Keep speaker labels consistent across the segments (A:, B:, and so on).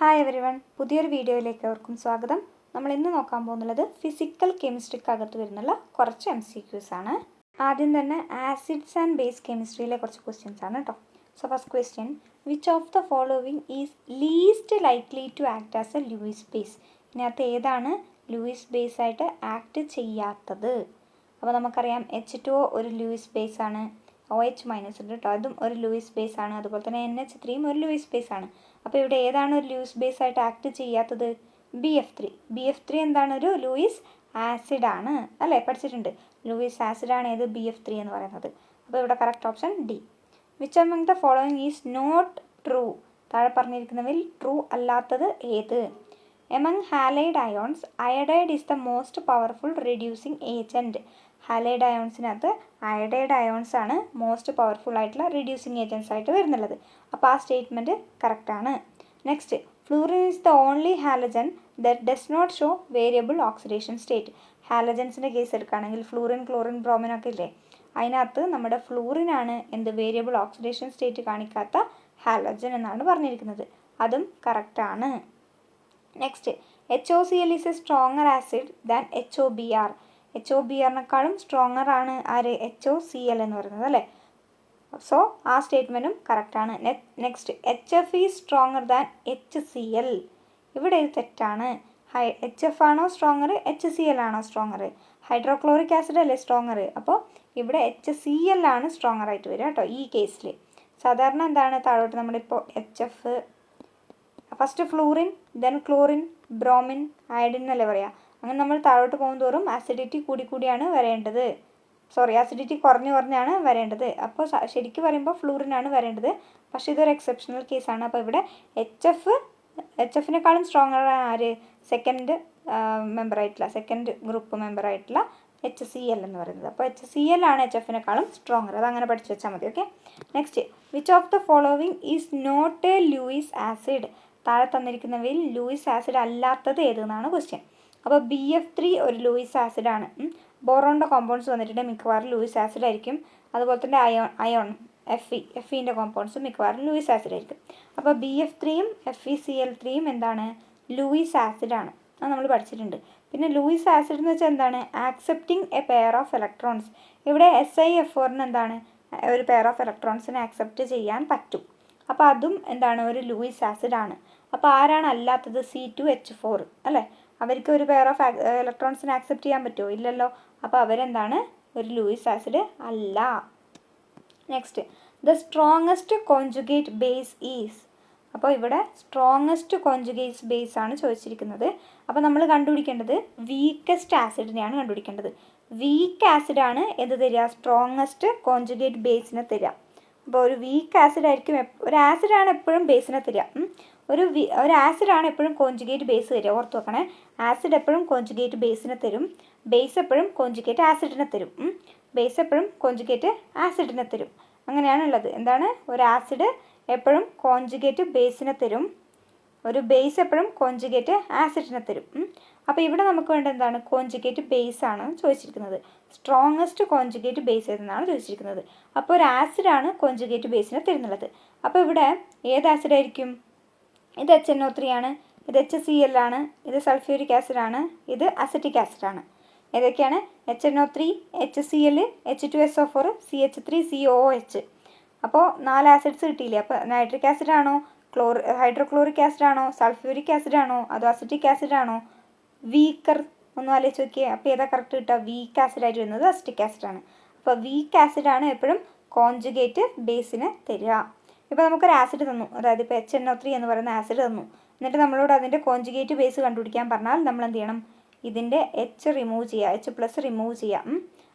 A: Hi everyone, പുതിയൊരു വീഡിയോയിലേക്ക് അവർക്കും സ്വാഗതം. നമ്മൾ ഇന്ന് നോക്കാൻ പോകുന്നത് ഫിസിക്കൽ കെമിസ്ട്രിക്കകത്ത് വരുന്നുള്ള കുറച്ച് MCQs ആണ്. ആദ്യം തന്നെ ആസിഡ്സ് ആൻഡ് ബേസ് കെമിസ്ട്രിയിലെ കുറച്ച് ക്വസ്റ്റ്യൻസ് ആണ് കേട്ടോ. So first question, which of the following is least likely to act as a Lewis base? ഇതിനകത്ത് ഏതാണ് ലൂയിസ് ബേസ് ആയിട്ട് ആക്ട് ചെയ്യാത്തത്? അപ്പോൾ നമുക്കറിയാം H2O ഒരു ലൂയിസ് ബേസ് ആണ്, OH മൈനസ് ഉണ്ട് കേട്ടോ, അതും ഒരു ലൂയിസ് ബേസ് ആണ്. അതുപോലെ തന്നെ NH3 ഒരു ലൂയിസ് ബേസ് ആണ്. അപ്പോൾ ഇവിടെ ഏതാണ് ഒരു ലൂയിസ് ബേസ് ആയിട്ട് ആക്ട് ചെയ്യാത്തത്? BF3 എന്താണ്? ഒരു ലൂയിസ് ആസിഡ് ആണ് അല്ലേ, പഠിച്ചിട്ടുണ്ട്. ലൂയിസ് ആസിഡ് ആണ് ഏത്? BF3 എന്ന് പറയുന്നത്. അപ്പോൾ ഇവിടെ correct option D. Which among the following is not true? താഴെ പറഞ്ഞിരിക്കുന്നതിൽ ട്രൂ അല്ലാത്തത് ഏത്? Among halide ions iodide is the most powerful reducing agent. Halide അയോൺസിനകത്ത് അയഡൈഡ് അയോൺസ് ആണ് മോസ്റ്റ് പവർഫുൾ ആയിട്ടുള്ള റെഡ്യൂസിങ് ഏജൻസ് ആയിട്ട് വരുന്നുള്ളത്. അപ്പോൾ ആ സ്റ്റേറ്റ്മെൻറ്റ് കറക്റ്റാണ്. Next, fluorine is the only halogen that does not show variable oxidation state. ഹാലജൻസിൻ്റെ case എടുക്കുകയാണെങ്കിൽ ഫ്ലൂറിൻ, ക്ലോറിൻ, ബ്രോമിൻ ഒക്കെ ഇല്ലേ, അതിനകത്ത് നമ്മുടെ ഫ്ലൂറിനാണ് എന്ത് വേരിയബിൾ ഓക്സിഡേഷൻ സ്റ്റേറ്റ് കാണിക്കാത്ത ഹാലജൻ എന്നാണ് പറഞ്ഞിരിക്കുന്നത്. അതും കറക്റ്റാണ്. Next, HOCl is a stronger acid than HOBr. HOBrനേക്കാളും സ്ട്രോങ്ങർ ആണ് ആര്? HOCl എന്ന് പറയുന്നത് അല്ലേ. സോ ആ സ്റ്റേറ്റ്മെൻറ്റും കറക്റ്റാണ്. Next, HF is stronger than HCl. ഇവിടെ ഇത് തെറ്റാണ്. HF ആണോ സ്ട്രോങ്ങർ, HCl ആണോ സ്ട്രോങ്ങർ? ഹൈഡ്രോക്ലോറിക് ആസിഡ് അല്ലേ സ്ട്രോങ്ങർ. അപ്പോൾ ഇവിടെ HCl ആണ് സ്ട്രോങ്ങർ ആയിട്ട് വരിക കേട്ടോ ഈ കേസിൽ. സാധാരണ എന്താണ് താഴോട്ട് നമ്മളിപ്പോൾ HF, first fluorine, then chlorine, bromine, iodine എന്നല്ലേ പറയാം. അങ്ങനെ നമ്മൾ താഴോട്ട് പോകുന്തോറും ആസിഡിറ്റി കൂടിയാണ് വരേണ്ടത്. ആസിഡിറ്റി കുറഞ്ഞാണ് വരേണ്ടത്. അപ്പോൾ ശരിക്കും പറയുമ്പോൾ ഫ്ലൂറിനാണ് വരേണ്ടത്. പക്ഷേ ഇതൊരു എക്സെപ്ഷണൽ കേസാണ്. അപ്പോൾ ഇവിടെ HFനേക്കാളും സ്ട്രോങ്ങർ ആര്? സെക്കൻഡ് ഗ്രൂപ്പ് മെമ്പർ ആയിട്ടുള്ള HCl എന്ന് പറയുന്നത്. അപ്പോൾ HCl ആണ് HFനേക്കാളും സ്ട്രോങ്ങർ. അതങ്ങനെ പഠിച്ചു വെച്ചാൽ മതി. Okay. Next, which of the following is not a Lewis acid? താഴെ തന്നിരിക്കുന്നവയിൽ ലൂയിസ് ആസിഡ് അല്ലാത്തത് ഏതെന്നാണ് ക്വസ്റ്റ്യൻ. അപ്പോൾ BF3 ഒരു ലൂയിസ് ആസിഡാണ്. ബോറോണിൻ്റെ കോമ്പൗണ്ട്സ് വന്നിട്ടുണ്ട്, മിക്കവാറും ലൂയിസ് ആസിഡ് ആയിരിക്കും. അതുപോലെ തന്നെ അയോൺ Fe കോമ്പൗണ്ട്സും മിക്കവാറും ലൂയിസ് ആസിഡ് ആയിരിക്കും. അപ്പോൾ BF3യും FeCl3യും എന്താണ്? ലൂയിസ് ആസിഡാണ്. അത് നമ്മൾ പഠിച്ചിട്ടുണ്ട്. പിന്നെ ലൂയിസ് ആസിഡ് എന്ന് വെച്ചാൽ എന്താണ്? Accepting A pair of electrons. ഇവിടെ SiF4ന് എന്താണ്? ഒരു പെയർ ഓഫ് ഇലക്ട്രോൺസിനെ ആക്സെപ്റ്റ് ചെയ്യാൻ പറ്റും. അപ്പോൾ അതും എന്താണ്? ഒരു ലൂയിസ് ആസിഡ് ആണ്. അപ്പോൾ ആരാണ് അല്ലാത്തത്? C2H4 അല്ലേ. അവർക്ക് ഒരു പെയർ ഓഫ് ഇലക്ട്രോൺസിനെ ആക്സെപ്റ്റ് ചെയ്യാൻ പറ്റുമോ? ഇല്ലല്ലോ. അപ്പോൾ അവരെന്താണ്? ഒരു ലൂയിസ് ആസിഡ് അല്ല. Next, the strongest conjugate base is. അപ്പോൾ ഇവിടെ സ്ട്രോങ്ങസ്റ്റ് കോൺജുഗേറ്റ് ബേസ് ആണ് ചോദിച്ചിരിക്കുന്നത്. അപ്പോൾ നമ്മൾ കണ്ടുപിടിക്കേണ്ടത് വീക്കസ്റ്റ് ആസിഡിനെയാണ് കണ്ടുപിടിക്കേണ്ടത്. വീക്ക് ആസിഡാണ് എന്ത് തരിക? സ്ട്രോങ്ങസ്റ്റ് കോൺജുഗേറ്റ് ബേസിനെ തരിക. അപ്പോൾ ഒരു വീക്ക് ആസിഡ് ആയിരിക്കും, ഒരു ആസിഡാണ് എപ്പോഴും ബേസിനെ തരിക. ഒരു ആസിഡാണ് എപ്പോഴും കോൺജുഗേറ്റ് ബേസ് തരിക. ഓർത്ത് വെക്കണേ, ആസിഡ് എപ്പോഴും കോൺജുഗേറ്റ് ബേസിനെ തരും, ബേസ് എപ്പോഴും കോൺജുഗേറ്റ് ആസിഡിനെ തരും. ബേസ് എപ്പോഴും കോൺജുഗേറ്റ് ആസിഡിനെ തരും. അങ്ങനെയാണുള്ളത്. എന്താണ്? ഒരു ആസിഡ് എപ്പോഴും കോൺജുഗേറ്റ് ബേസിനെ തരും, ഒരു ബേസ് എപ്പോഴും കോൺജുഗേറ്റ് ആസിഡിനെ തരും. അപ്പോൾ ഇവിടെ നമുക്ക് വേണ്ട എന്താണ്? കോൺജുഗേറ്റ് ബേസ് ആണ് ചോദിച്ചിരിക്കുന്നത്. സ്ട്രോങ്ങസ്റ്റ് കോൺജുഗേറ്റ് ബേസ് ഏതെന്നാണ് ചോദിച്ചിരിക്കുന്നത്. അപ്പോൾ ഒരു ആസിഡാണ് കോൺജുഗേറ്റ് ബേസിനെ തരുന്നുള്ളത്. അപ്പോൾ ഇവിടെ ഏത് ആസിഡായിരിക്കും? ഇത് HNO3 ആണ്, ഇത് HCl ആണ്, ഇത് സൾഫ്യൂരിക് ആസിഡാണ്, ഇത് അസറ്റിക് ആസിഡാണ്. ഏതൊക്കെയാണ്? HNO3, HCl, H2SO4, CH3, COOH. അപ്പോൾ 4 ആസിഡ്സ് കിട്ടിയില്ലേ. അപ്പോൾ നൈട്രിക് ആസിഡാണോ, ഹൈഡ്രോക്ലോറിക് ആസിഡാണോ, സൾഫ്യൂരിക് ആസിഡാണോ, അതോ അസറ്റിക് ആസിഡാണോ? വീക്കർ ഒന്നും ആലോചിച്ച് നോക്കിയേ. അപ്പോൾ ഏതാ കറക്റ്റ് കിട്ടുക? വീക്ക് ആസിഡായിട്ട് വരുന്നത് അസറ്റിക് ആസിഡാണ്. അപ്പോൾ വീക്ക് ആസിഡാണ് എപ്പോഴും കോൺജുഗേറ്റ് ബേസിന് തരിക. ഇപ്പോൾ നമുക്കൊരു ആസിഡ് തന്നു, അതായത് ഇപ്പോൾ HNO3 എന്ന് പറയുന്ന ആസിഡ് തന്നു. എന്നിട്ട് നമ്മളോട് അതിൻ്റെ കോൺജുഗേറ്റ് ബേസ് കണ്ടുപിടിക്കാൻ പറഞ്ഞാൽ നമ്മൾ എന്ത് ചെയ്യണം? ഇതിൻ്റെ H റിമൂവ് ചെയ്യുക, H+ റിമൂവ് ചെയ്യാം.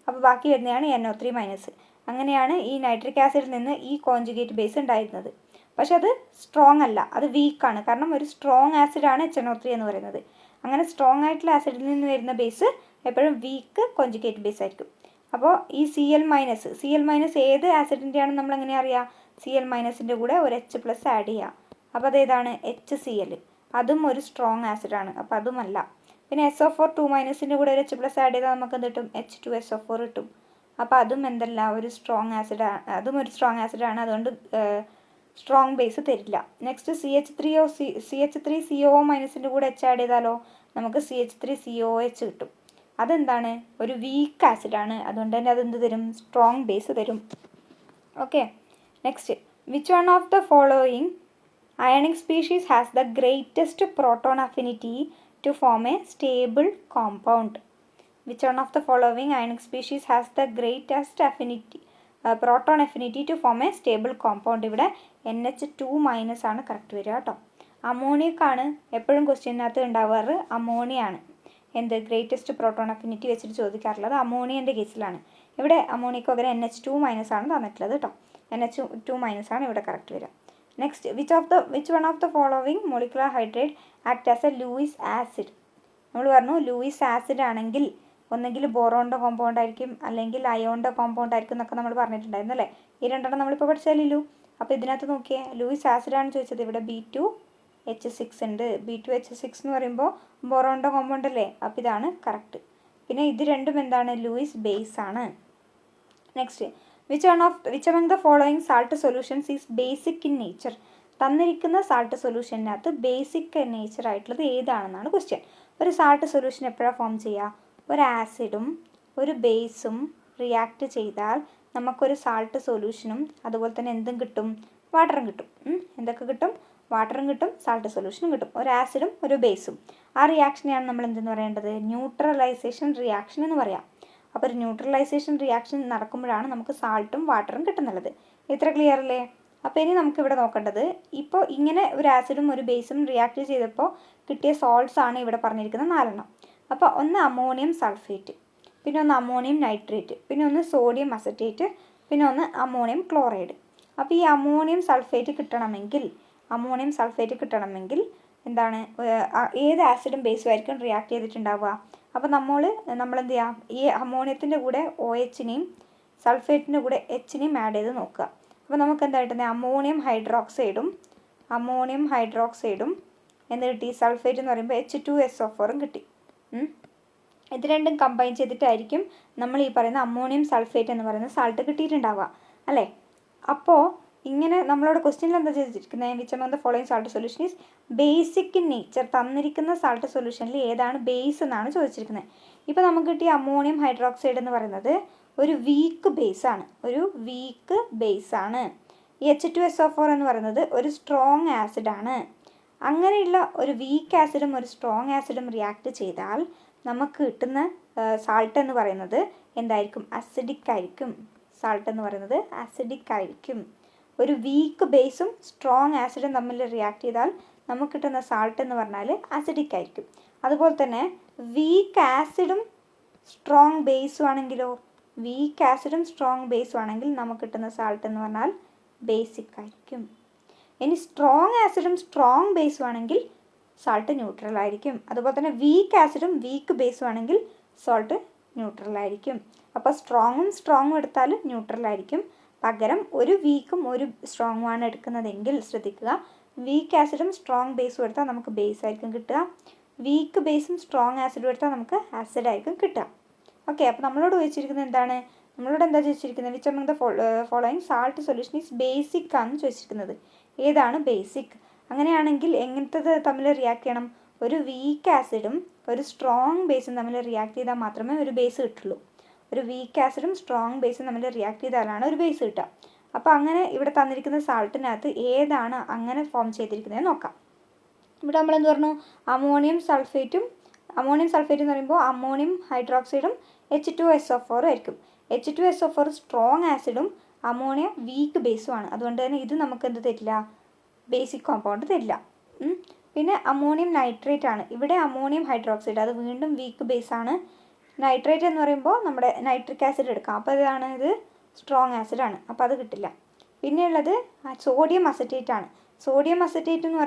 A: അപ്പോൾ ബാക്കി വരുന്നതാണ് NO3-. അങ്ങനെയാണ് ഈ നൈട്രിക് ആസിഡിൽ നിന്ന് ഈ കോൺജുഗേറ്റ് ബേസ് ഉണ്ടായിരുന്നത്. പക്ഷെ അത് സ്ട്രോങ് അല്ല, അത് വീക്കാണ്. കാരണം ഒരു സ്ട്രോങ് ആസിഡാണ് HNO3 എന്ന് പറയുന്നത്. അങ്ങനെ സ്ട്രോങ് ആയിട്ടുള്ള ആസിഡിൽ നിന്ന് വരുന്ന ബേസ് എപ്പോഴും വീക്ക് കോൺജുഗേറ്റ് ബേസ് ആയിരിക്കും. അപ്പോൾ ഈ Cl- ഏത് ആസിഡിൻ്റെയാണെന്ന് നമ്മൾ എങ്ങനെ അറിയാം? Cl- കൂടെ ഒരു H+ ആഡ് ചെയ്യുക. അപ്പോൾ അതേതാണ്? HCl. അതും ഒരു സ്ട്രോങ് ആസിഡാണ്. അപ്പോൾ അതുമല്ല. പിന്നെ SO4 കൂടെ ഒരു H+ ആഡ് ചെയ്താൽ നമുക്ക് എന്ത് കിട്ടും? H2SO4 കിട്ടും. അപ്പോൾ അതും എന്തല്ല? ഒരു സ്ട്രോങ് ആസിഡാണ്. അതും ഒരു സ്ട്രോങ് ആസിഡാണ്. അതുകൊണ്ട് സ്ട്രോങ് ബേസ് തരില്ല. നെക്സ്റ്റ് CH3CO- കൂടെ H ആഡ് ചെയ്താലോ നമുക്ക് CH3COOH കിട്ടും. അതെന്താണ്? ഒരു വീക്ക് ആസിഡാണ്. അതുകൊണ്ട് തന്നെ അതെന്ത് തരും? സ്ട്രോങ് ബേസ് തരും. Okay. Next, which one of the following ionic species has the greatest proton affinity to form a stable compound? Which one of the following ionic species has the greatest affinity proton affinity to form a stable compound? ഇവിടെ NH2- ആണ് correct വരിക കേട്ടോ. അമോണിയക്കാണ് എപ്പോഴും ക്വസ്റ്റ്യനകത്ത് ഉണ്ടാവാറ്. അമോണിയാണ് എന്ത് greatest proton affinity വെച്ചിട്ട് ചോദിക്കാറുള്ളത്. അമോണിയൻ്റെ കേസിലാണ്. ഇവിടെ അമോണിയക്ക് പകരം NH2- ആണ് തന്നിട്ടുള്ളത് കേട്ടോ. NH2- ആണ് ഇവിടെ കറക്റ്റ് വരിക. Next, which one of the following molecular hydrate act as a Lewis acid? നമ്മൾ പറഞ്ഞു ലൂയിസ് ആസിഡ് ആണെങ്കിൽ ഒന്നെങ്കിൽ ബോറോണിൻ്റെ കോമ്പൗണ്ട് ആയിരിക്കും, അല്ലെങ്കിൽ അയോണിൻ്റെ കോമ്പൗണ്ട് ആയിരിക്കും എന്നൊക്കെ നമ്മൾ പറഞ്ഞിട്ടുണ്ടായിരുന്നു അല്ലേ. ഈ രണ്ടെണ്ണം നമ്മളിപ്പോൾ പഠിച്ചാലില്ലു. അപ്പോൾ ഇതിനകത്ത് നോക്കിയേ, ലൂയിസ് ആസിഡാണ് ചോദിച്ചത്. ഇവിടെ B2H6 ഉണ്ട്. B2H6 എന്ന് പറയുമ്പോൾ ബോറോണിൻ്റെ കോമ്പൗണ്ട് അല്ലേ. അപ്പോൾ ഇതാണ് കറക്റ്റ്. പിന്നെ ഇത് രണ്ടും എന്താണ്? ലൂയിസ് ബേസ് ആണ്. Next, which among the following salt solutions is basic in nature? തന്നിരിക്കുന്ന സാൾട്ട് സൊല്യൂഷനകത്ത് ബേസിക് നേച്ചർ ആയിട്ടുള്ളത് ഏതാണെന്നാണ് ക്വസ്റ്റ്യൻ. ഒരു സാൾട്ട് സൊല്യൂഷൻ എപ്പോഴാണ് ഫോം ചെയ്യുക? ഒരു ആസിഡും ഒരു ബേസും റിയാക്ട് ചെയ്താൽ നമുക്കൊരു സാൾട്ട് സൊല്യൂഷനും അതുപോലെ തന്നെ എന്തും കിട്ടും? വാട്ടറും കിട്ടും. എന്തൊക്കെ കിട്ടും? വാട്ടറും കിട്ടും, സാൾട്ട് സൊല്യൂഷനും കിട്ടും. ഒരു ആസിഡും ഒരു ബേസും. ആ റിയാക്ഷനെയാണ് നമ്മൾ എന്തെന്ന് പറയേണ്ടത്? ന്യൂട്രലൈസേഷൻ റിയാക്ഷൻ എന്ന് പറയാം. അപ്പോൾ ഒരു ന്യൂട്രലൈസേഷൻ റിയാക്ഷൻ നടക്കുമ്പോഴാണ് നമുക്ക് സാൾട്ടും വാട്ടറും കിട്ടുന്നുള്ളത്. ഇത്ര ക്ലിയർ അല്ലേ? അപ്പോൾ ഇനി നമുക്കിവിടെ നോക്കേണ്ടത്, ഇപ്പോൾ ഇങ്ങനെ ഒരു ആസിഡും ഒരു ബേസും റിയാക്ട് ചെയ്തപ്പോൾ കിട്ടിയ സോൾട്ട്സ് ആണ് ഇവിടെ പറഞ്ഞിരിക്കുന്ന 4 അപ്പോൾ ഒന്ന് അമോണിയം സൾഫേറ്റ്, പിന്നെ ഒന്ന് അമോണിയം നൈട്രേറ്റ്, പിന്നെ ഒന്ന് സോഡിയം അസറ്റേറ്റ്, പിന്നെ ഒന്ന് അമോണിയം ക്ലോറൈഡ്. അപ്പോൾ ഈ അമോണിയം സൾഫേറ്റ് കിട്ടണമെങ്കിൽ എന്താണ്? ഏത് ആസിഡും ബേസും ആയിരിക്കും റിയാക്ട് ചെയ്തിട്ടുണ്ടാവുക. അപ്പോൾ നമ്മളെന്ത് ചെയ്യുക? ഈ അമോണിയത്തിൻ്റെ കൂടെ OHനെയും സൾഫേറ്റിൻ്റെ കൂടെ Hനെയും ആഡ് ചെയ്ത് നോക്കുക. അപ്പോൾ നമുക്ക് എന്താ കിട്ടുന്നത്? അമോണിയം ഹൈഡ്രോക്സൈഡും എന്ത് കിട്ടി? സൾഫേറ്റ് എന്ന് പറയുമ്പോൾ H2SO4 കിട്ടി. ഇത് രണ്ടും കമ്പൈൻ ചെയ്തിട്ടായിരിക്കും നമ്മൾ ഈ പറയുന്ന അമോണിയം സൾഫേറ്റ് എന്ന് പറയുന്ന സാൾട്ട് കിട്ടിയിട്ടുണ്ടാവുക അല്ലേ. അപ്പോൾ ഇങ്ങനെ നമ്മളോട് ക്വസ്റ്റ്യനിൽ എന്താ ചെയ്തിരിക്കുന്നത്? Which among the following salt solution is basic in nature? തന്നിരിക്കുന്ന സാൾട്ട് സൊല്യൂഷനിൽ ഏതാണ് ബേസ് എന്നാണ് ചോദിച്ചിരിക്കുന്നത്. ഇപ്പോൾ നമുക്ക് കിട്ടിയ അമോണിയം ഹൈഡ്രോക്സൈഡ് എന്ന് പറയുന്നത് ഒരു വീക്ക് ബേസ് ആണ്. ഈ H2SO4 എന്ന് പറയുന്നത് ഒരു സ്ട്രോങ് ആസിഡാണ്. അങ്ങനെയുള്ള ഒരു വീക്ക് ആസിഡും ഒരു സ്ട്രോങ് ആസിഡും റിയാക്ട് ചെയ്താൽ നമുക്ക് കിട്ടുന്ന സാൾട്ട് എന്ന് പറയുന്നത് എന്തായിരിക്കും? അസിഡിക് ആയിരിക്കും. ഒരു വീക്ക് ബേസും സ്ട്രോങ് ആസിഡും തമ്മിൽ റിയാക്ട് ചെയ്താൽ നമുക്ക് കിട്ടുന്ന സാൾട്ട് എന്ന് പറഞ്ഞാൽ അസിഡിക് ആയിരിക്കും. അതുപോലെ തന്നെ വീക്ക് ആസിഡും സ്ട്രോങ് ബേസും ആണെങ്കിൽ നമുക്ക് കിട്ടുന്ന സാൾട്ട് എന്ന് പറഞ്ഞാൽ ബേസിക് ആയിരിക്കും. ഇനി സ്ട്രോങ് ആസിഡും സ്ട്രോങ് ബേസും ആണെങ്കിൽ സാൾട്ട് ന്യൂട്രൽ ആയിരിക്കും. അതുപോലെ തന്നെ വീക്ക് ആസിഡും വീക്ക് ബേസും ആണെങ്കിൽ സാൾട്ട് ന്യൂട്രൽ ആയിരിക്കും. അപ്പോൾ സ്ട്രോങ്ങും എടുത്താൽ ന്യൂട്രൽ ആയിരിക്കും. പകരം ഒരു വീക്കും ഒരു സ്ട്രോങ്ങുമാണ് എടുക്കുന്നതെങ്കിൽ ശ്രദ്ധിക്കുക, വീക്ക് ആസിഡും സ്ട്രോങ് ബേസും എടുത്താൽ നമുക്ക് ബേസ് ആയിരിക്കും കിട്ടുക. വീക്ക് ബേസും സ്ട്രോങ് ആസിഡും എടുത്താൽ നമുക്ക് ആസിഡ് ആയിരിക്കും കിട്ടുക. ഓക്കെ. അപ്പോൾ നമ്മളോട് ചോദിച്ചിരിക്കുന്നത് എന്താണ്? എന്താ ചോദിച്ചിരിക്കുന്നത്? Which among the following salt solution is basic ആണ് ചോദിച്ചിരിക്കുന്നത്. ഏതാണ് ബേസിക്? അങ്ങനെയാണെങ്കിൽ എങ്ങനത്തത് തമ്മിൽ റിയാക്ട് ചെയ്യണം? ഒരു വീക്ക് ആസിഡും ഒരു സ്ട്രോങ് ബേസും തമ്മിൽ റിയാക്ട് ചെയ്താൽ മാത്രമേ ഒരു ബേസ് കിട്ടുള്ളൂ. ഒരു വീക്ക് ആസിഡും സ്ട്രോങ് ബേസും തമ്മിൽ റിയാക്ട് ചെയ്താലാണ് ഒരു ബേസ് കിട്ടുക. അപ്പോൾ അങ്ങനെ ഇവിടെ തന്നിരിക്കുന്ന സാൾട്ടിനകത്ത് ഏതാണ് അങ്ങനെ ഫോം ചെയ്തിരിക്കുന്നത് നോക്കാം. ഇവിടെ നമ്മൾ എന്ത് പറഞ്ഞു? അമോണിയം സൾഫേറ്റ് എന്ന് പറയുമ്പോൾ അമോണിയം ഹൈഡ്രോക്സൈഡും H2SO4 ആയിരിക്കും. H2SO4 സ്ട്രോങ് ആസിഡും അമോണിയ വീക്ക് ബേസുമാണ്. അതുകൊണ്ട് തന്നെ ഇത് നമുക്ക് എന്ത് തരില്ല? ബേസിക് കോമ്പൗണ്ട് തരില്ല. പിന്നെ അമോണിയം നൈട്രേറ്റ് ആണ്. ഇവിടെ അമോണിയം ഹൈഡ്രോക്സൈഡ്, അത് വീണ്ടും വീക്ക് ബേസാണ്. നൈട്രേറ്റ് എന്ന് പറയുമ്പോൾ നമ്മുടെ നൈട്രിക് ആസിഡ് എടുക്കാം. അപ്പോൾ ഇത് സ്ട്രോങ് ആസിഡാണ്. അപ്പോൾ അത് കിട്ടില്ല. പിന്നെയുള്ളത് സോഡിയം അസറ്റേറ്റ് ആണ്. സോഡിയം അസറ്റേറ്റ് എന്ന്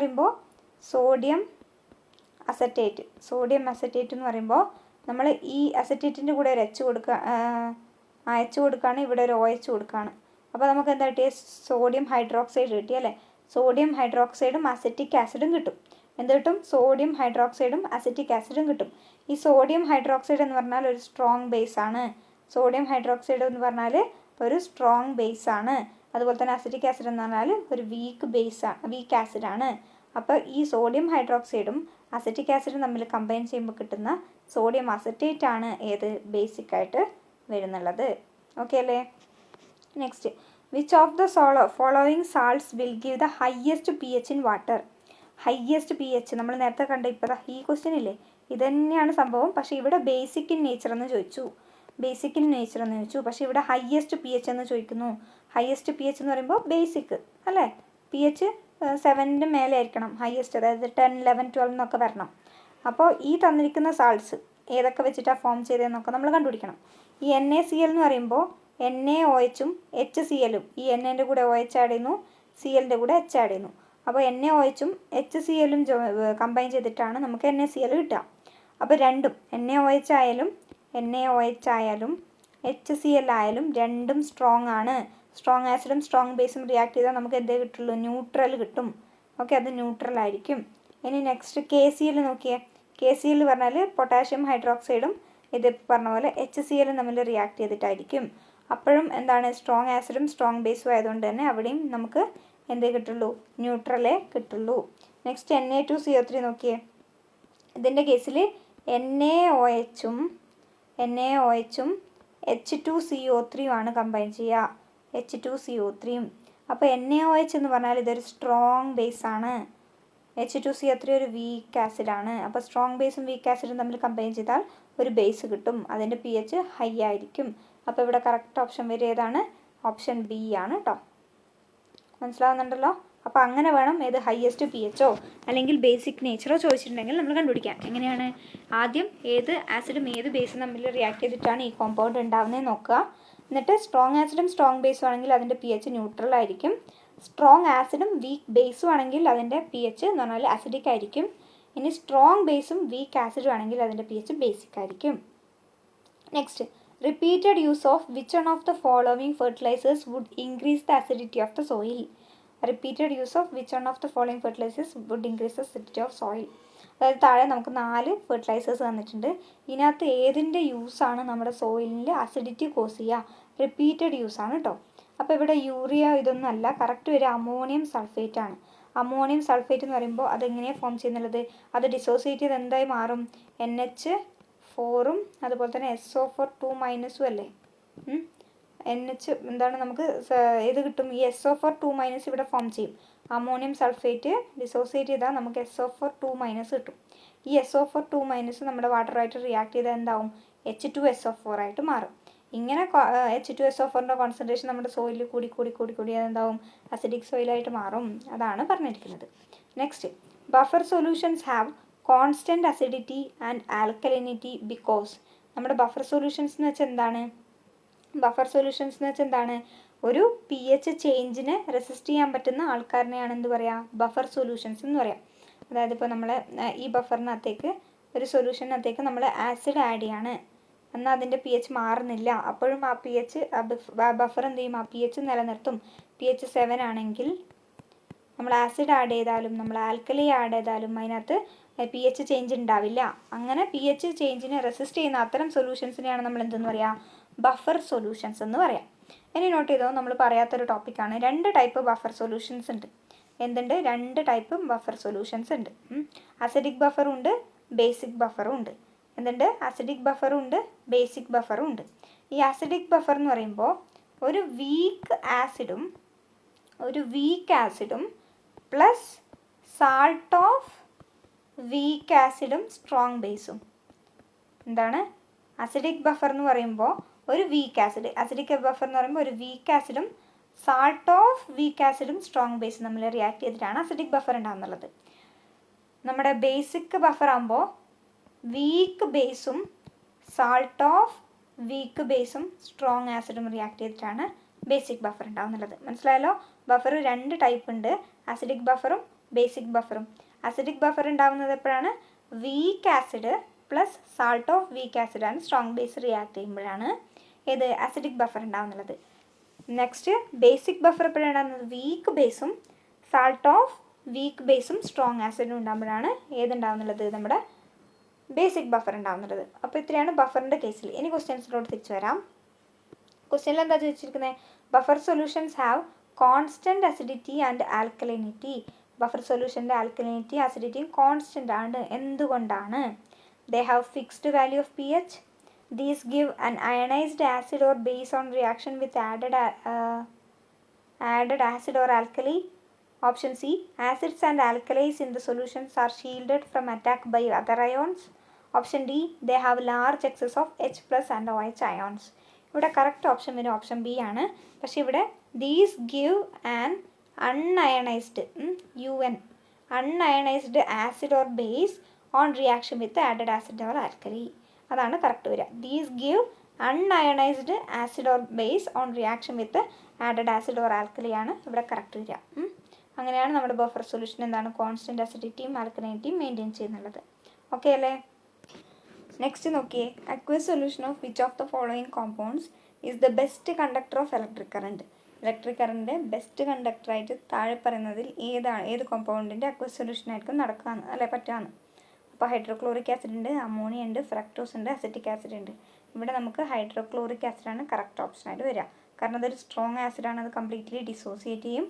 A: പറയുമ്പോൾ നമ്മൾ ഈ അസറ്റേറ്റിൻ്റെ കൂടെ ഒരു H കൊടുക്കുകയാണ്, ഇവിടെ ഒരു OH കൊടുക്കുകയാണ്. അപ്പോൾ നമുക്ക് എന്താ കിട്ടിയത്? സോഡിയം ഹൈഡ്രോക്സൈഡ് കിട്ടി അല്ലേ. സോഡിയം ഹൈഡ്രോക്സൈഡും അസറ്റിക് ആസിഡും കിട്ടും. എന്ത് കിട്ടും? സോഡിയം ഹൈഡ്രോക്സൈഡും അസറ്റിക് ആസിഡും കിട്ടും. ഈ സോഡിയം ഹൈഡ്രോക്സൈഡ് എന്ന് പറഞ്ഞാൽ ഒരു സ്ട്രോങ് ബേസ് ആണ്. അതുപോലെ തന്നെ അസിറ്റിക് ആസിഡ് എന്ന് പറഞ്ഞാൽ ഒരു വീക്ക് ആസിഡാണ്. അപ്പോൾ ഈ സോഡിയം ഹൈഡ്രോക്സൈഡും അസിറ്റിക് ആസിഡും തമ്മിൽ കമ്പൈൻ ചെയ്യുമ്പോൾ കിട്ടുന്ന സോഡിയം അസറ്റേറ്റ് ആണ് ഏത് ബേസിക്കായിട്ട് വരുന്നുള്ളത്. ഓക്കെ അല്ലേ? Next, which of the following salts will give the highest P H in water? Highest P H നമ്മൾ നേരത്തെ കണ്ട ഇപ്പോൾ ഈ ക്വസ്റ്റ്യൻ ഇല്ലേ, ഇത് തന്നെയാണ് സംഭവം. പക്ഷേ ഇവിടെ ബേസിക് ഇൻ നേച്ചർ എന്ന് ചോദിച്ചു, പക്ഷേ ഇവിടെ ഹയസ്റ്റ് പി എച്ച് എന്ന് ചോദിക്കുന്നു. ഹയസ്റ്റ് പി എച്ച് എന്ന് പറയുമ്പോൾ ബേസിക് അല്ലേ, പി എച്ച് 7ൻ്റെ മേലെ ആയിരിക്കണം ഹയസ്റ്റ്, അതായത് 10, 11, 12 എന്നൊക്കെ വരണം. അപ്പോൾ ഈ തന്നിരിക്കുന്ന സാൾട്ട്സ് ഏതൊക്കെ വെച്ചിട്ടാണ് ഫോം ചെയ്തതെന്നൊക്കെ നമ്മൾ കണ്ടുപിടിക്കണം. ഈ NaCl എന്ന് പറയുമ്പോൾ NaOHഉം HClഉം, ഈ Naൻ്റെ കൂടെ OH ആഡ് ചെയ്യുന്നു, Clൻ്റെ കൂടെ H ആഡ് ചെയ്യുന്നു. അപ്പോൾ NaOHഉം HClഉം കമ്പൈൻ ചെയ്തിട്ടാണ് നമുക്ക് NaCl കിട്ടുക. അപ്പോൾ രണ്ടും NaOH ആയാലും HCl ആയാലും രണ്ടും സ്ട്രോങ് ആണ്. സ്ട്രോങ് ആസിഡും സ്ട്രോങ് ബേസും റിയാക്ട് ചെയ്താൽ നമുക്ക് എന്തേ കിട്ടുള്ളൂ? ന്യൂട്രൽ കിട്ടും. ഓക്കെ, അത് ന്യൂട്രൽ ആയിരിക്കും. ഇനി നെക്സ്റ്റ് KCl നോക്കിയേ. KCl പറഞ്ഞാൽ പൊട്ടാഷ്യം ഹൈഡ്രോക്സൈഡും ഇത് പറഞ്ഞ പോലെ HClഉം തമ്മിൽ റിയാക്ട് ചെയ്തിട്ടായിരിക്കും. അപ്പോഴും എന്താണ്, സ്ട്രോങ് ആസിഡും സ്ട്രോങ് ബേസും ആയതുകൊണ്ട് തന്നെ അവിടെയും നമുക്ക് എന്തേ കിട്ടുള്ളൂ? ന്യൂട്രലേ കിട്ടുള്ളൂ. നെക്സ്റ്റ് Na2CO3 നോക്കിയേ. ഇതിൻ്റെ കേസിൽ NaOHഉം H2CO3 ആണ് കമ്പൈൻ ചെയ്യുക, H2CO3. അപ്പോൾ NaOH എന്ന് പറഞ്ഞാൽ ഇതൊരു സ്ട്രോങ് ബേസാണ്, H2CO3 ഒരു വീക്ക് ആസിഡാണ്. അപ്പോൾ സ്ട്രോങ് ബേസും വീക്ക് ആസിഡും തമ്മിൽ കമ്പൈൻ ചെയ്താൽ ഒരു ബേസ് കിട്ടും, അതിൻ്റെ pH ഹൈ ആയിരിക്കും. അപ്പോൾ ഇവിടെ കറക്റ്റ് ഓപ്ഷൻ വരെ ഏതാണ്? ഓപ്ഷൻ B ആണ് കേട്ടോ. മനസ്സിലാവുന്നുണ്ടല്ലോ? അപ്പോൾ അങ്ങനെ വേണം ഏത് ഹയസ്റ്റ് pHോ അല്ലെങ്കിൽ ബേസിക് നേച്ചറോ ചോദിച്ചിട്ടുണ്ടെങ്കിൽ നമ്മൾ കണ്ടുപിടിക്കാം. എങ്ങനെയാണ്? ആദ്യം ഏത് ആസിഡും ഏത് ബേസും തമ്മിൽ റിയാക്ട് ചെയ്തിട്ടാണ് ഈ കോമ്പൗണ്ട് ഉണ്ടാവുന്നത് നോക്കുക. എന്നിട്ട് സ്ട്രോങ് ആസിഡും സ്ട്രോങ് ബേസും ആണെങ്കിൽ അതിൻ്റെ pH ന്യൂട്രൽ ആയിരിക്കും. സ്ട്രോങ് ആസിഡും വീക്ക് ബേസും ആണെങ്കിൽ അതിൻ്റെ pH എന്ന് പറഞ്ഞാൽ അസിഡിക് ആയിരിക്കും. ഇനി സ്ട്രോങ് ബേസും വീക്ക് ആസിഡും ആണെങ്കിൽ അതിൻ്റെ pH ബേസിക് ആയിരിക്കും. Next, repeated use of which one of the following fertilisers would increase the acidity of the soil? Repeated use of which one of the following fertilisers would increase the acidity of soil? അതായത് താഴെ നമുക്ക് 4 fertilisers തന്നിട്ടുണ്ട്. ഇതിനകത്ത് ഏതിൻ്റെ യൂസാണ് നമ്മുടെ സോയിലിൽ acidity cos ചെയ്യുക? Repeated യൂസാണ് കേട്ടോ. അപ്പോൾ ഇവിടെ യൂറിയ ഇതൊന്നും അല്ല, കറക്റ്റ് വരിക അമോണിയം സൾഫേറ്റ് ആണ്. അമോണിയം സൾഫേറ്റ് എന്ന് പറയുമ്പോൾ അതെങ്ങനെയാണ് ഫോം ചെയ്യുന്നുള്ളത്? അത് ഡിസോസിയേറ്റ് ചെയ്ത് എന്തായി മാറും? NH4ഉം അതുപോലെ തന്നെ SO4 2- അല്ലേ? NH എന്താണ് നമുക്ക് ഇത് കിട്ടും, ഈ SO4 2- ഇവിടെ ഫോം ചെയ്യും. അമോണിയം സൾഫേറ്റ് ഡിസോസിയേറ്റ് ചെയ്താൽ നമുക്ക് SO4 2- കിട്ടും. ഈ SO4 2- നമ്മുടെ വാട്ടറുമായിട്ട് റിയാക്ട് ചെയ്താൽ എന്താവും? H2SO4 ആയിട്ട് മാറും. ഇങ്ങനെ H2SO4ൻ്റെ കോൺസെൻട്രേഷൻ നമ്മുടെ സോയിലിൽ കൂടി അതെന്താവും? അസിഡിക് സോയിലായിട്ട് മാറും. അതാണ് പറഞ്ഞിരിക്കുന്നത്. Next, buffer solutions have constant acidity and alkalinity because. നമ്മുടെ ബഫർ സൊല്യൂഷൻസ് എന്ന് വെച്ചാൽ എന്താണ്? ഒരു pH ചേഞ്ചിനെ റെസിസ്റ്റ് ചെയ്യാൻ പറ്റുന്ന ആൾക്കാരനെയാണ് എന്ത് പറയുക? ബഫർ സൊല്യൂഷൻസ് എന്ന് പറയാം. അതായത് ഇപ്പോൾ നമ്മൾ ഈ ബഫറിനകത്തേക്ക് ഒരു സൊല്യൂഷനകത്തേക്ക് നമ്മൾ ആസിഡ് ആഡ് ചെയ്യാണ്, എന്നാൽ അതിൻ്റെ pH മാറുന്നില്ല. അപ്പോഴും ആ pH ബഫർ എന്ത് ചെയ്യും? ആ pH നിലനിർത്തും. pH 7 ആണെങ്കിൽ നമ്മൾ ആസിഡ് ആഡ് ചെയ്താലും നമ്മൾ ആൽക്കലി ആഡ് ചെയ്താലും അതിനകത്ത് pH ചേഞ്ച് ഉണ്ടാവില്ല. അങ്ങനെ pH ചേഞ്ചിനെ റെസിസ്റ്റ് ചെയ്യുന്ന അത്തരം സൊല്യൂഷൻസിനെയാണ് നമ്മൾ എന്തെന്ന് പറയുക? ബഫർ സൊല്യൂഷൻസ് എന്ന് പറയാം. ഇനി നോട്ട് ചെയ്തോ, നമ്മൾ പറയാത്തൊരു ടോപ്പിക്കാണ്. 2 ടൈപ്പ് ബഫർ സൊല്യൂഷൻസ് ഉണ്ട്. എന്തുണ്ട്? 2 ടൈപ്പ് ബഫർ സൊല്യൂഷൻസ് ഉണ്ട്. അസിഡിക് ബഫറും ഉണ്ട്, ബേസിക് ബഫറും ഉണ്ട്. എന്തുണ്ട്? അസിഡിക് ബഫറും ഉണ്ട്, ബേസിക് ബഫറും ഉണ്ട്. ഈ അസിഡിക് ബഫർ എന്ന് പറയുമ്പോൾ ഒരു വീക്ക് ആസിഡും പ്ലസ് സാൾട്ട് ഓഫ് വീക്ക് ആസിഡും സ്ട്രോങ് ബേസും. എന്താണ്? അസിഡിക് ബഫർ എന്ന് പറയുമ്പോൾ ഒരു വീക്ക് ആസിഡ്, അസിഡിക് ബഫർ എന്ന് പറയുമ്പോൾ ഒരു വീക്ക് ആസിഡും സാൾട്ട് ഓഫ് വീക്ക് ആസിഡും സ്ട്രോങ് ബേസും നമ്മൾ റിയാക്ട് ചെയ്തിട്ടാണ് അസിഡിക് ബഫർ ഉണ്ടാകുന്നുള്ളത്. നമ്മുടെ ബേസിക് ബഫർ ആകുമ്പോൾ വീക്ക് ബേസും സാൾട്ട് ഓഫ് വീക്ക് ബേസും സ്ട്രോങ് ആസിഡും റിയാക്ട് ചെയ്തിട്ടാണ് ബേസിക് ബഫർ ഉണ്ടാകുന്നുള്ളത്. മനസ്സിലായല്ലോ? ബഫർ 2 ടൈപ്പ് ഉണ്ട്, അസിഡിക് ബഫറും ബേസിക് ബഫറും. അസിഡിക് ബഫർ ഉണ്ടാകുന്നത് എപ്പോഴാണ്? Weak acid plus salt of weak ആസിഡാണ് സ്ട്രോങ് ബേസ് റിയാക്ട് ചെയ്യുമ്പോഴാണ് ഏത് അസിഡിക് ബഫർ ഉണ്ടാകുന്നുള്ളത്. നെക്സ്റ്റ്, ബേസിക് ബഫർ എപ്പോഴാണ് ഉണ്ടാകുന്നത്? വീക്ക് ബേസും സാൾട്ട് ഓഫ് വീക്ക് ബേസും സ്ട്രോങ് ആസിഡും ഉണ്ടാകുമ്പോഴാണ് ഏതുണ്ടാകുന്നുള്ളത്? നമ്മുടെ ബേസിക് ബഫർ ഉണ്ടാകുന്നുള്ളത്. അപ്പോൾ ഇത്രയാണ് ബഫറിൻ്റെ കേസിൽ. ഇനി ക്വസ്റ്റ്യൻസിലോട്ട് തിരിച്ചു വരാം. ക്വസ്റ്റ്യനിൽ എന്താ ചോദിച്ചിരിക്കുന്നത്? Buffer solutions have constant acidity and alkalinity. Buffer സൊല്യൂഷൻ്റെ ആൽക്കലിനിറ്റി അസിഡിറ്റിയും കോൺസ്റ്റൻ്റ് ആണ്. എന്തുകൊണ്ടാണ്? They have fixed value of P H. These give an ionised acid or base on reaction with added acid or alkali. Option C, acids and alkalis in the solutions are shielded from attack by other ions. Option D, they have large excess of H plus and OH ions. ഇവിടെ correct option വരും option B ആണ്. പക്ഷേ ഇവിടെ these give an un-ionised un-ionised acid or base on reaction with added acid or alkali. അതാണ് correct വരിക. These give un-ionised acid or base on reaction with added acid or alkali ആണ് ഇവിടെ correct വരിക. അങ്ങനെയാണ് നമ്മുടെ ബഫർ സൊല്യൂഷൻ എന്താണ് constant അസിഡിറ്റിയും ആൽക്കലിനിറ്റിയും maintain ചെയ്യുന്നുള്ളത്. Okay അല്ലേ? Next നോക്കിയേ, aqueous solution of which of the following compounds is the best conductor of electric current. Electric കറണ്ടിൻ്റെ best കണ്ടക്ടറായിട്ട് താഴെ പറയുന്നതിൽ ഏത് കോമ്പൗണ്ടിൻ്റെ അക്വസ് സൊല്യൂഷൻ ആയിരിക്കും നടക്കുകയെന്ന് അല്ലെ പറ്റുകയെന്ന്. അപ്പോൾ ഹൈഡ്രോക്ലോറിക് ആസിഡ് ഉണ്ട്, അമോണിയ ഉണ്ട്, ഫ്രക്ടോസ് ഉണ്ട്, അസിറ്റിക് ആസിഡ് ഉണ്ട്. ഇവിടെ നമുക്ക് ഹൈഡ്രോക്ലോറിക് ആസിഡാണ് കറക്റ്റ് ഓപ്ഷനായിട്ട് വരിക. കാരണം അതൊരു സ്ട്രോങ് ആസിഡാണ്, അത് കംപ്ലീറ്റ്ലി ഡിസോസിയേറ്റ് ചെയ്യും.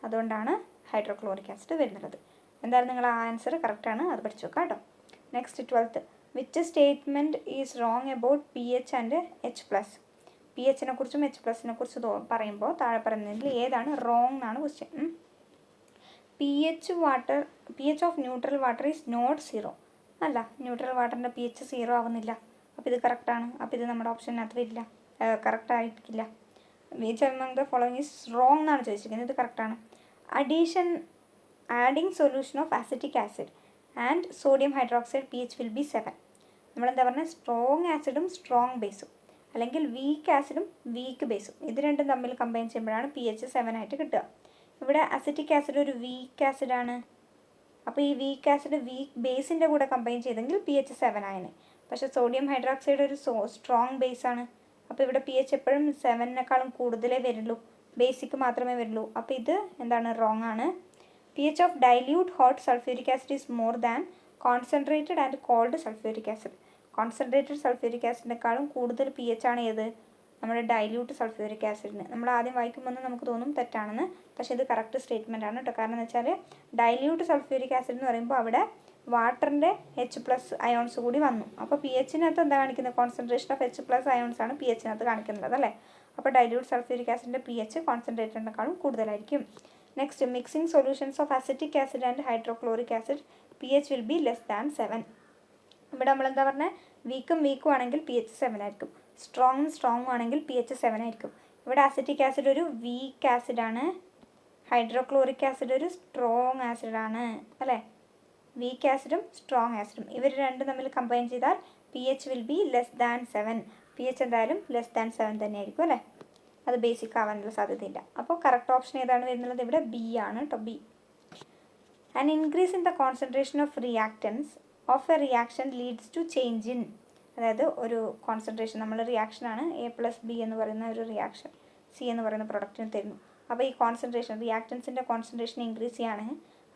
A: അതുകൊണ്ടാണ് ഹൈഡ്രോക്ലോറിക് ആസിഡ് വരുന്നത്. എന്തായാലും നിങ്ങൾ ആ ആൻസർ കറക്റ്റാണ്, അത് പഠിച്ചു വെക്കാം കേട്ടോ. Next 12th, which statement is wrong about P H and H plus. P എച്ചിനെ കുറിച്ചും എച്ച് പ്ലസിനെ കുറിച്ച് പറയുമ്പോൾ താഴെ പറയുന്നതിൽ ഏതാണ് റോങ് എന്നാണ് question. P H of neutral water is not zero. അല്ല, ന്യൂട്രൽ വാട്ടറിൻ്റെ പി എച്ച് സീറോ ആവുന്നില്ല. അപ്പോൾ ഇത് കറക്റ്റാണ്. അപ്പോൾ ഇത് നമ്മുടെ ഓപ്ഷനകത്ത് വരില്ല, കറക്റ്റ് ആയിരിക്കില്ല. Which among the following is wrong എന്നാണ് ചോദിച്ചിരിക്കുന്നത്. ഇത് കറക്റ്റാണ്. Adding solution of acetic acid and sodium hydroxide P H will be 7. നമ്മളെന്താ പറഞ്ഞാൽ സ്ട്രോങ് ആസിഡും സ്ട്രോങ് ബേസും അല്ലെങ്കിൽ വീക്ക് ആസിഡും വീക്ക് ബേസും ഇത് രണ്ടും തമ്മിൽ കമ്പൈൻ ചെയ്യുമ്പോഴാണ് പി എച്ച് 7 ആയിട്ട് കിട്ടുക. ഇവിടെ അസിറ്റിക് ആസിഡ് ഒരു വീക്ക് ആസിഡാണ്. അപ്പോൾ ഈ വീക്ക് ആസിഡ് വീക്ക് ബേസിൻ്റെ കൂടെ കമ്പൈൻ ചെയ്തെങ്കിൽ പി എച്ച് 7 ആയനെ. പക്ഷേ സോഡിയം ഹൈഡ്രോക്സൈഡ് ഒരു സ്ട്രോങ് ബേസാണ്. അപ്പോൾ ഇവിടെ പി എച്ച് എപ്പോഴും 7നേക്കാളും കൂടുതലേ വരുള്ളൂ, ബേസിക്ക് മാത്രമേ വരുള്ളൂ. അപ്പോൾ ഇത് എന്താണ് റോങ് ആണ്. P H of dilute hot sulphuric acid is more than concentrated and cold sulphuric acid. Concentrated sulphuric ആസിഡിനേക്കാളും കൂടുതൽ പി എച്ച് ആണ് ഏത് നമ്മുടെ ഡൈല്യൂട്ട് സൾഫ്യൂരിക് ആസിഡിന്. നമ്മൾ ആദ്യം വായിക്കുമ്പോൾ നമുക്ക് തോന്നും തെറ്റാണെന്ന്, പക്ഷേ ഇത് കറക്റ്റ് സ്റ്റേറ്റ്മെൻ്റ് ആണ് കേട്ടോ. കാരണം എന്ന് വെച്ചാൽ ഡൈല്യൂട്ട് സൾഫ്യൂരിക് ആസിഡ് എന്ന് പറയുമ്പോൾ അവിടെ വാട്ടറിൻ്റെ എച്ച് പ്ലസ് അയോൺസ് കൂടി വന്നു. അപ്പോൾ പി എച്ചിനകത്ത് എന്താ കാണിക്കുന്നത്? Concentration of H plus ions ആണ് പി എച്ചിനകത്ത് കാണിക്കുന്നത് അല്ലേ. അപ്പോൾ ഡൈല്യൂട്ട് സൾഫ്യൂരിക് ആസിഡിൻ്റെ പി എച്ച് കോൺസെൻട്രേറ്റഡിനേക്കാളും കൂടുതലായിരിക്കും. Next, mixing solutions of acetic acid and hydrochloric acid P H will be less than 7. ഇവിടെ നമ്മളെന്താ പറഞ്ഞത്? വീക്കും ആണെങ്കിൽ പി എച്ച് 7 ആയിരിക്കും, സ്ട്രോങ്ങും ആണെങ്കിൽ പി എച്ച് 7 ആയിരിക്കും. ഇവിടെ അസിറ്റിക് ആസിഡ് ഒരു വീക്ക് ആസിഡാണ്, ഹൈഡ്രോക്ലോറിക് ആസിഡ് ഒരു സ്ട്രോങ് ആസിഡാണ് അല്ലേ. വീക്ക് ആസിഡും സ്ട്രോങ് ആസിഡും ഇവർ രണ്ടും തമ്മിൽ കമ്പൈൻ ചെയ്താൽ P H will be less than 7. P H എന്തായാലും ലെസ് ദാൻ 7 തന്നെ ആയിരിക്കും അല്ലേ. അത് ബേസിക് ആവാനുള്ള സാധ്യതയില്ല. അപ്പോൾ കറക്റ്റ് ഓപ്ഷൻ ഏതാണ് വരുന്നത്? ഇവിടെ ബി ആണ് കേട്ടോ, B. An increase in the concentration of reactants of a reaction leads to change in. അതായത് ഒരു കോൺസെൻട്രേഷൻ, നമ്മൾ റിയാക്ഷനാണ് A+B എന്ന് പറയുന്ന ഒരു റിയാക്ഷൻ സി എന്ന് പറയുന്ന പ്രൊഡക്റ്റിന് തരുന്നു. അപ്പോൾ ഈ കോൺസെൻട്രേഷൻ റിയാക്റ്റൻസിൻ്റെ കോൺസെൻട്രേഷൻ ഇൻക്രീസ് ചെയ്യാണ്.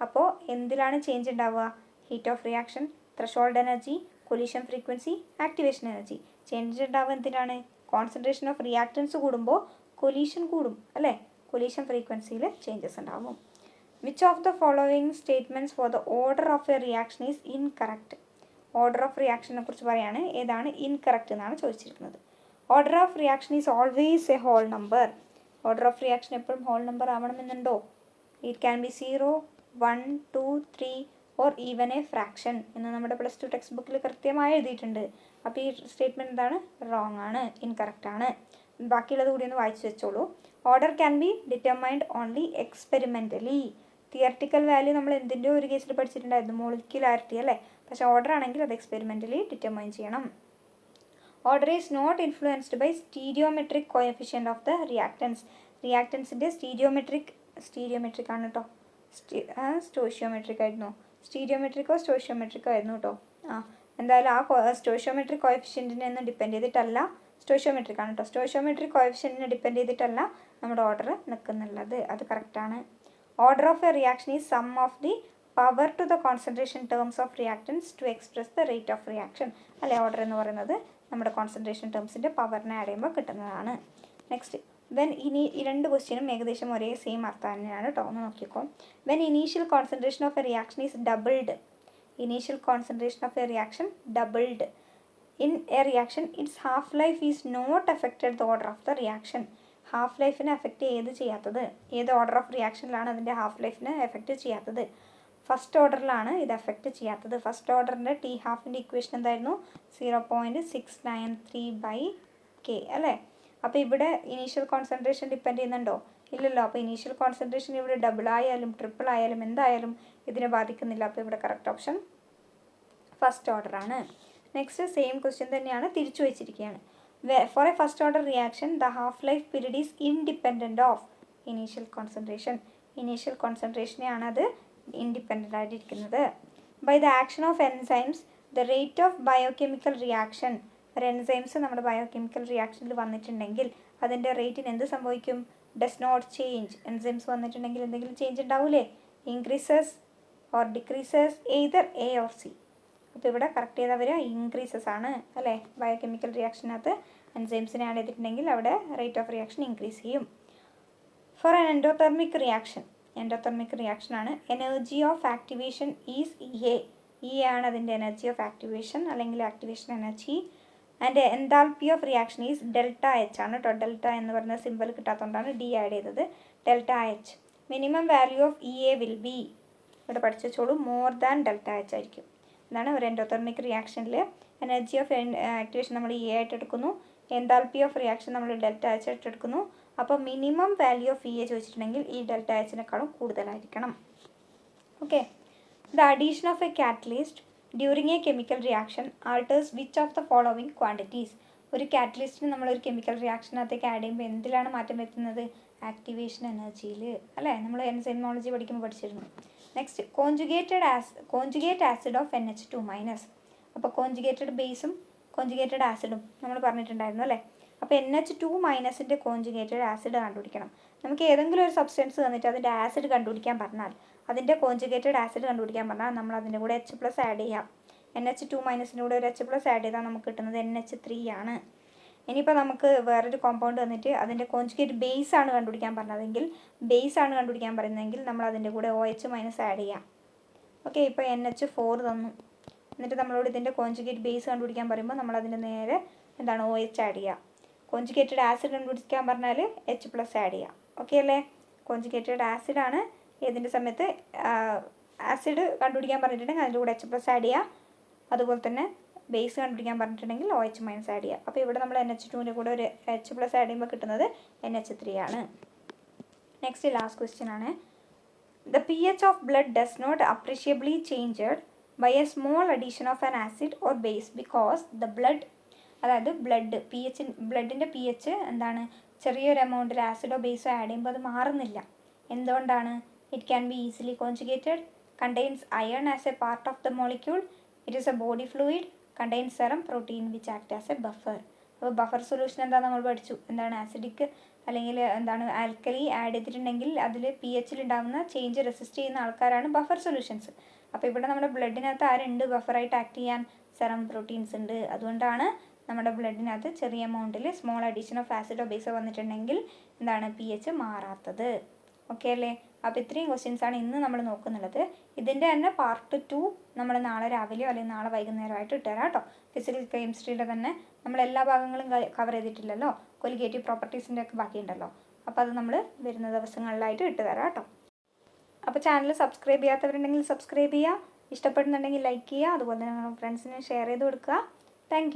A: അപ്പോൾ എന്തിലാണ് ചേഞ്ച് ഉണ്ടാവുക? Heat of reaction, threshold energy, collision frequency, activation energy. Change ഉണ്ടാവുക എന്തിനാണ്? കോൺസെൻട്രേഷൻ ഓഫ് റിയാക്റ്റൻസ് കൂടുമ്പോൾ കൊലീഷൻ കൂടും അല്ലേ. കൊലീഷൻ ഫ്രീക്വൻസിയിൽ ചേഞ്ചസ് ഉണ്ടാവും. Which of the following statements for the order of a reaction is incorrect. Order of റിയാക്ഷനെ കുറിച്ച് പറയുകയാണ്. ഏതാണ് ഇൻകറക്റ്റ് എന്നാണ് ചോദിച്ചിരിക്കുന്നത്. Order of reaction is always a whole number. Order of reaction എപ്പോഴും ഹോൾ നമ്പർ ആവണമെന്നുണ്ടോ? It can B 0, 1, 2, 3 or even A fraction എന്ന് നമ്മുടെ +2 ടെക്സ്റ്റ് ബുക്കിൽ കൃത്യമായി എഴുതിയിട്ടുണ്ട്. അപ്പോൾ ഈ സ്റ്റേറ്റ്മെൻറ്റ് എന്താണ്? റോങ് ആണ്, ഇൻകറക്റ്റ് ആണ്. ബാക്കിയുള്ളത് കൂടി ഒന്ന് വായിച്ചു വെച്ചോളൂ. Order can be determined only experimentally. Theoretical value നമ്മൾ എന്തിൻ്റെ ഒരു കേസിൽ പഠിച്ചിട്ടുണ്ടായിരുന്നു? മോളിക്യുലാരിറ്റി അല്ലേ. പക്ഷേ ഓർഡർ ആണെങ്കിൽ അത് എക്സ്പെരിമെൻ്റലി ഡിറ്റർമൈൻ ചെയ്യണം. Order is not influenced by stereometric coefficient of the reactants. റിയാക്റ്റൻസിൻ്റെ സ്റ്റീരിയോമെട്രിക് ആണ് കേട്ടോ. സ്റ്റോഷ്യോമെട്രിക് ആയിരുന്നു. സ്റ്റോഷ്യോമെട്രിക്കോ ആയിരുന്നു കേട്ടോ. എന്തായാലും ആ സ്റ്റോഷ്യോമെട്രിക് കോഎഫിഷ്യൻറ്റിനെ ഒന്നും ഡിപ്പെൻഡ് ചെയ്തിട്ടല്ല, സ്റ്റോഷ്യോമെട്രിക് ആണ് കേട്ടോ. സ്റ്റോഷ്യോമെട്രിക് കോഎഫിഷ്യൻറ്റിനെ ഡിപ്പെൻഡ് ചെയ്തിട്ടല്ല നമ്മുടെ ഓർഡർ നിൽക്കുന്നുള്ളത്, അത് കറക്റ്റാണ്. Order of a reaction is sum of the power to the concentration terms of reactants to express the rate of reaction അല്ലേ. ഓർഡർ എന്ന് പറയുന്നത് നമ്മുടെ കോൺസെൻട്രേഷൻ ടേംസിൻ്റെ പവറിനെ ആഡ് ചെയ്യുമ്പോൾ കിട്ടുന്നതാണ്. നെക്സ്റ്റ്, ഈ രണ്ട് ക്വസ്റ്റ്യനും ഏകദേശം ഒരേ സെയിം അർത്ഥം തന്നെയാണ് കേട്ടോ, ഒന്ന് നോക്കിക്കോ. When initial concentration of a reaction is doubled, initial concentration of a reaction doubled in a reaction its half life is not affected the order of the reaction. Half ലൈഫിനെ എഫക്റ്റ് ചെയ്യാത്തത് ഏത് order of റിയാക്ഷനിലാണ് അതിൻ്റെ half ലൈഫിനെ affect ചെയ്യാത്തത്? First ഓർഡറിലാണ് ഇത് effect ചെയ്യാത്തത്. First ഓർഡറിൻ്റെ T ഹാഫിൻ്റെ equation എന്തായിരുന്നു? 0.693/K അല്ലേ? അപ്പോൾ ഇവിടെ ഇനീഷ്യൽ കോൺസെൻട്രേഷൻ ഡിപ്പെൻഡ് ചെയ്യുന്നുണ്ടോ? ഇല്ലല്ലോ. അപ്പോൾ ഇനീഷ്യൽ കോൺസെൻട്രേഷൻ ഇവിടെ ഡബിൾ ആയാലും ട്രിപ്പിൾ ആയാലും എന്തായാലും ഇതിനെ ബാധിക്കുന്നില്ല. അപ്പോൾ ഇവിടെ കറക്റ്റ് ഓപ്ഷൻ ഫസ്റ്റ് ഓർഡറാണ്. നെക്സ്റ്റ് സെയിം ക്വസ്റ്റ്യൻ തന്നെയാണ്, തിരിച്ചു വെച്ചിരിക്കുകയാണ്. For a first order reaction the half life period is independent of initial concentration. Initial കോൺസെൻട്രേഷനെയാണ് അത് ഇൻഡിപെൻഡൻ്റ് ആയിട്ടിരിക്കുന്നത്. By the action of enzymes the rate of biochemical reaction. ഒരു enzymes നമ്മുടെ biochemical റിയാക്ഷനിൽ വന്നിട്ടുണ്ടെങ്കിൽ അതിൻ്റെ റേറ്റിന് എന്ത് സംഭവിക്കും? Does not change. എൻസൈംസ് വന്നിട്ടുണ്ടെങ്കിൽ എന്തെങ്കിലും ചേഞ്ച് ഉണ്ടാവില്ലേ? Increases or decreases, either A or C. അപ്പോൾ ഇവിടെ കറക്റ്റ് ചെയ്താൽ വരിക ഇൻക്രീസസ് ആണ് അല്ലേ? ബയോകെമിക്കൽ റിയാക്ഷനകത്ത് എൻസൈംസിനെ ആഡ് ചെയ്തിട്ടുണ്ടെങ്കിൽ അവിടെ റേറ്റ് ഓഫ് റിയാക്ഷൻ ഇൻക്രീസ് ചെയ്യും. For an endothermic reaction, endothermic reaction ആണ്, energy of activation is E ആണ് അതിൻ്റെ എനർജി ഓഫ് ആക്ടിവേഷൻ അല്ലെങ്കിൽ activation energy. And enthalpy of reaction is delta H ആണ് കേട്ടോ. ഡെൽറ്റ എന്ന് പറഞ്ഞ സിമ്പിൾ കിട്ടാത്തതുകൊണ്ടാണ് ഡി ആഡ് ചെയ്തത്. Delta H. Minimum value of will be, ഇവിടെ പഠിച്ചു വെച്ചോളൂ, മോർ ദാൻ ഡെൽറ്റ എച്ച് ആയിരിക്കും. എന്നാണ് ഒരു എൻഡോതെർമിക് റിയാക്ഷനിൽ എനർജി ഓഫ് ആക്ടിവേഷൻ നമ്മൾ ആയിട്ട് എടുക്കുന്നു, എൻതാൽപ്പി ഓഫ് റിയാക്ഷൻ നമ്മൾ ഡെൽറ്റ എച്ച് ആയിട്ട് എടുക്കുന്നു. അപ്പോൾ മിനിമം വാല്യൂ ഓഫ് ചോദിച്ചിട്ടുണ്ടെങ്കിൽ ഈ ഡെൽറ്റ എച്ചിനേക്കാളും കൂടുതലായിരിക്കണം. Okay. The addition of a catalyst during a chemical reaction alters which of the following quantities. ഒരു കാറ്റലിസ്റ്റിന് നമ്മളൊരു കെമിക്കൽ റിയാക്ഷനകത്തേക്ക് ആഡ് ചെയ്യുമ്പോൾ എന്തിലാണ് മാറ്റം വരുത്തുന്നത്? ആക്ടിവേഷൻ എനർജിയിൽ അല്ലേ? നമ്മൾ എൻസൈമോളജി പഠിക്കുമ്പോൾ പഠിച്ചിരുന്നു. Next conjugate acid of NH2-. അപ്പോൾ കോഞ്ചുഗേറ്റഡ് ബേസും കോഞ്ചുഗേറ്റഡ് ആസിഡും നമ്മൾ പറഞ്ഞിട്ടുണ്ടായിരുന്നു അല്ലേ? അപ്പോൾ NH2- കോഞ്ചുഗേറ്റഡ് ആസിഡ് കണ്ടുപിടിക്കണം. നമുക്ക് ഏതെങ്കിലും ഒരു സബ്സ്റ്റൻസ് തന്നിട്ട് അതിൻ്റെ ആസിഡ് കണ്ടുപിടിക്കാൻ പറഞ്ഞാൽ, അതിൻ്റെ കോഞ്ചുഗേറ്റഡ് ആസിഡ് കണ്ടുപിടിക്കാൻ പറഞ്ഞാൽ നമ്മൾ അതിൻ്റെ കൂടെ H+ ആഡ് ചെയ്യാം. NH2- കൂടെ ഒരു H+ ആഡ് ചെയ്താൽ നമുക്ക് കിട്ടുന്നത് NH3 ആണ്. ഇനിയിപ്പോൾ നമുക്ക് വേറൊരു കോമ്പൗണ്ട് തന്നിട്ട് അതിൻ്റെ കോഞ്ചുഗേറ്റ് ബേസ് ആണ് കണ്ടുപിടിക്കാൻ പറഞ്ഞതെങ്കിൽ, ബേസ് ആണ് കണ്ടുപിടിക്കാൻ പറയുന്നതെങ്കിൽ നമ്മൾ അതിൻ്റെ കൂടെ OH- ആഡ് ചെയ്യാം. ഓക്കെ. ഇപ്പോൾ NH4 തന്നു, എന്നിട്ട് നമ്മളോട് ഇതിൻ്റെ കോഞ്ചുഗേറ്റ് ബേസ് കണ്ടുപിടിക്കാൻ പറയുമ്പോൾ നമ്മൾ അതിൻ്റെ നേരെ എന്താണ് OH ആഡ് ചെയ്യുക. കോഞ്ചുഗേറ്റഡ് ആസിഡ് കണ്ടുപിടിക്കാൻ പറഞ്ഞാൽ H+ ആഡ് ചെയ്യാം. ഓക്കെ അല്ലേ? കോഞ്ചുഗേറ്റഡ് ആസിഡാണ് ഏതിൻ്റെ സമയത്ത് ആസിഡ് കണ്ടുപിടിക്കാൻ പറഞ്ഞിട്ടുണ്ടെങ്കിൽ അതിൻ്റെ കൂടെ H+ ആഡ് ചെയ്യുക. അതുപോലെ തന്നെ ബേസ് കണ്ടുപിടിക്കാൻ പറഞ്ഞിട്ടുണ്ടെങ്കിൽ OH- ആഡ് ചെയ്യുക. അപ്പോൾ ഇവിടെ നമ്മൾ NH2-ൻ്റെ കൂടെ ഒരു H+ ആഡ് ചെയ്യുമ്പോൾ കിട്ടുന്നത് NH3 ആണ്. നെക്സ്റ്റ് ലാസ്റ്റ് ക്വസ്റ്റ്യൻ ആണ്. The pH of blood does not appreciably changed by a small addition of an acid or base because the blood, അതായത് ബ്ലഡിൻ്റെ pH എന്താണ്, ചെറിയൊരു എമൗണ്ടിൽ ആസിഡോ ബേസോ ആഡ് ചെയ്യുമ്പോൾ അത് മാറുന്നില്ല. എന്തുകൊണ്ടാണ്? It can be easily conjugated, contains iron as A part of the molecule, it is A body fluid, contains serum protein which act as A buffer. അപ്പോൾ buffer solution എന്താ നമ്മൾ പഠിച്ചു? എന്താണ് ആസിഡിക് അല്ലെങ്കിൽ എന്താണ് ആൽക്കലി ആഡ് ചെയ്തിട്ടുണ്ടെങ്കിൽ അതിൽ pHൽ ഉണ്ടാകുന്ന ചേഞ്ച് റെസിസ്റ്റ് ചെയ്യുന്ന ആൾക്കാരാണ് ബഫർ സൊല്യൂഷൻസ്. അപ്പോൾ ഇവിടെ നമ്മുടെ ബ്ലഡിനകത്ത് ആരുണ്ട് ബഫറായിട്ട് ആക്ട് ചെയ്യാൻ? സെറം പ്രോട്ടീൻസ് ഉണ്ട്. അതുകൊണ്ടാണ് നമ്മുടെ ബ്ലഡിനകത്ത് ചെറിയ എമൗണ്ടിൽ സ്മോൾ അഡീഷൻ ഓഫ് ആസിഡോ ബേസോ വന്നിട്ടുണ്ടെങ്കിൽ എന്താണ് pH മാറാത്തത്. ഓക്കെ അല്ലേ? അപ്പോൾ ഇത്രയും ക്വസ്റ്റ്യൻസാണ് ഇന്ന് നമ്മൾ നോക്കുന്നുള്ളത്. ഇതിൻ്റെ തന്നെ പാർട്ട് 2 നമ്മൾ നാളെ രാവിലെയോ അല്ലെങ്കിൽ നാളെ വൈകുന്നേരമായിട്ട് ഇട്ടുതരാം കേട്ടോ. ഫിസിക്കൽ കെമിസ്ട്രിയുടെ തന്നെ നമ്മൾ എല്ലാ ഭാഗങ്ങളും കവർ ചെയ്തിട്ടില്ലല്ലോ. കൊലിഗേറ്റീവ് പ്രോപ്പർട്ടീസിൻ്റെ ഒക്കെ ബാക്കിയുണ്ടല്ലോ. അപ്പോൾ അത് നമ്മൾ വരുന്ന ദിവസങ്ങളിലായിട്ട് ഇട്ടുതരാം കേട്ടോ. അപ്പോൾ ചാനൽ സബ്സ്ക്രൈബ് ചെയ്യാത്തവരുണ്ടെങ്കിൽ സബ്സ്ക്രൈബ് ചെയ്യുക, ഇഷ്ടപ്പെടുന്നുണ്ടെങ്കിൽ ലൈക്ക് ചെയ്യുക, അതുപോലെ തന്നെ ഫ്രണ്ട്സിന് ഷെയർ ചെയ്ത് കൊടുക്കുക. താങ്ക്